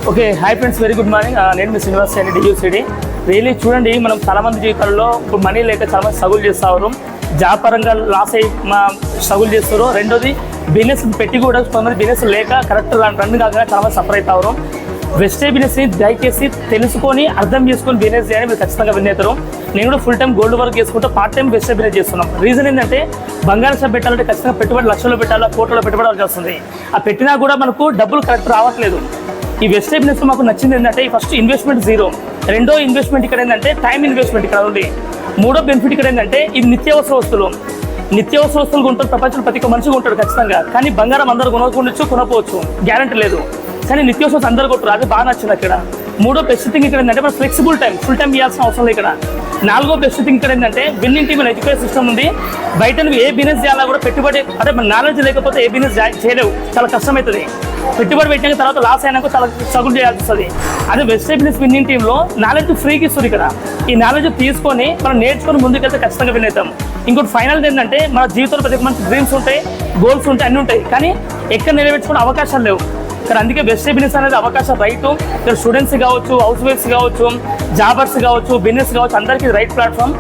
Okay hi friends, very good morning. నేను మీ శ్రీనివాస్ అండి, డియూసిటీ. Really చూడండి, మనం చాలామంది జీవితాల్లో ఇప్పుడు మనీ లేక చాలామంది స్ట్రగుల్ చేస్తారు. జాబ్ పరంగా లాస్ అయ్యి స్ట్రగుల్ చేస్తారు. రెండోది బిజినెస్ పెట్టి కూడా కొంతమంది బిజినెస్ లేక కరెక్ట్ రన్ కాకుండా చాలామంది సఫర్ అవుతారు. వెస్టే బిజినెస్ని దయచేసి తెలుసుకొని అర్థం చేసుకొని బిజినెస్ చేయాలని మీరు ఖచ్చితంగా విన్ అవుతారు. నేను కూడా ఫుల్ టైం గోల్డ్ వర్క్ చేసుకుంటూ పార్ట్ టైం వెస్టే బిజినెస్ చేస్తున్నాం. రీజన్ ఏంటంటే బంగారం షాప్ పెట్టాలంటే ఖచ్చితంగా పెట్టుబడి లక్షల్లో పెట్టాలా, కోట్లలో పెట్టుబడి వస్తుంది. ఆ పెట్టినా కూడా మనకు డబ్బులు కరెక్ట్ రావట్లేదు. ఈ వెస్టే బిజినెస్ మాకు నచ్చింది ఏంటంటే ఫస్ట్ ఇన్వెస్ట్మెంట్ జీరో, రెండో ఇన్వెస్ట్మెంట్ ఇక్కడ ఏంటంటే టైం ఇన్వెస్ట్మెంట్ ఇక్కడ ఉంది, మూడో బెనిఫిట్ ఇక్కడ ఏంటంటే ఇది నిత్యావసర వస్తువులు కొంటారు. ప్రపంచంలో ప్రతి ఒక్క మనిషిగా ఉంటాడు ఖచ్చితంగా. కానీ బంగారం అందరూ కొనుక్కోవచ్చు, కొనపోవచ్చు, గ్యారంటీ లేదు. కానీ నిత్యావసరం అందరూ కొట్టరు, అది బాగా నచ్చింది అక్కడ. మూడో బెస్ట్ థింగ్ ఇక్కడ ఏంటంటే మన ఫ్లెక్సిబుల్ టైం, ఫుల్ టైం ఇవ్వాల్సిన అవసరం లేదు ఇక్కడ. నాలుగో బెస్ట్ థింగ్ ఇక్కడ ఏంటంటే విన్నింగ్ టీమ్ ఎడ్యుకేషన్ సిస్టమ్ ఉంది. బయట నువ్వు ఏ బిజినెస్ చేయాలా కూడా పెట్టుబడి అంటే మన నాలెడ్జ్ లేకపోతే ఏ బిజినెస్ చేయలేవు, చాలా కష్టమవుతుంది. పెట్టుబడి పెట్టిన తర్వాత లాస్ అయినాక చాలా స్ట్రగుల్ చేయాల్సి వస్తుంది. అదే వెస్టే బిజినెస్ విన్నింగ్ టీంలో నాలెడ్జ్ ఫ్రీకి ఇస్తుంది ఇక్కడ. ఈ నాలెడ్జ్ తీసుకొని మనం నేర్చుకొని ముందుకెళ్తే ఖచ్చితంగా విన్ అవుతాం. ఇంకోటి ఫైనల్ ఏంటంటే మన జీవితంలో ప్రతి ఒక్క మంచి డ్రీమ్స్ ఉంటాయి, గోల్స్ ఉంటాయి, అన్నీ ఉంటాయి. కానీ ఎక్కడ నెరవేర్చుకునే అవకాశాలు లేవు. కానీ అందుకే వెస్టే బిజినెస్ అనేది అవకాశం రైట్. ఇక్కడ స్టూడెంట్స్ కావచ్చు, హౌస్ వైఫ్స్ కావచ్చు, జాబర్స్ కావచ్చు, బిజినెస్ కావచ్చు, అందరికీ రైట్ ప్లాట్ఫామ్.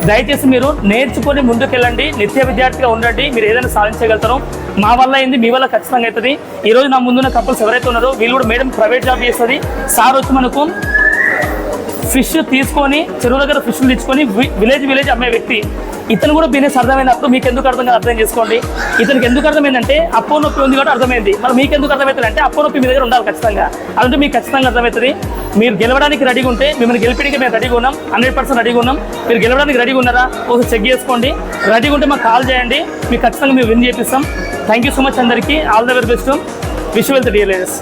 దయచేసి మీరు నేర్చుకొని ముందుకెళ్ళండి, నిత్య విద్యార్థిగా ఉండండి, మీరు ఏదైనా సాధించగలుగుతారు. మా వల్ల అయింది, మీ వల్ల ఖచ్చితంగా అవుతుంది. ఈరోజు నా ముందున్న కపుల్స్ ఎవరైతే ఉన్నారో వీళ్ళు కూడా మేడం ప్రైవేట్ జాబ్ చేస్తుంది. సార్ వచ్చి మనకు ఫిష్ తీసుకొని చెరువు దగ్గర ఫిష్లు తెచ్చుకొని విలేజ్ అమ్మే వ్యక్తి. ఇతను కూడా బిజినెస్ అర్థమైనప్పుడు మీకు ఎందుకు అర్థం చేసుకోండి. ఇతనికి ఎందుకు అర్థమైందంటే అప్పో నొప్పి ఉంది కాబట్టి అర్థమైంది. మరి మీకు ఎందుకు అర్థమవుతుంది అంటే అప్పో నొప్పి మీ దగ్గర ఉండాలి ఖచ్చితంగా. అదంటే మీకు ఖచ్చితంగా అర్థమవుతుంది. మీరు గెలవడానికి రెడీగా ఉంటే మిమ్మల్ని గెలిపడానికి మేము రెడీగా ఉన్నాం, 100% రెడీగా ఉన్నాం. మీరు గెలవడానికి రెడీగా ఉన్నారా ఒకసారి చెక్ చేసుకోండి. రెడీగా ఉంటే మాకు కాల్ చేయండి, మీకు ఖచ్చితంగా మేము విన్ చేపిస్తాం. థ్యాంక్ యూ సో మచ్ అందరికీ. All the very best. Wish wealth dear ladies.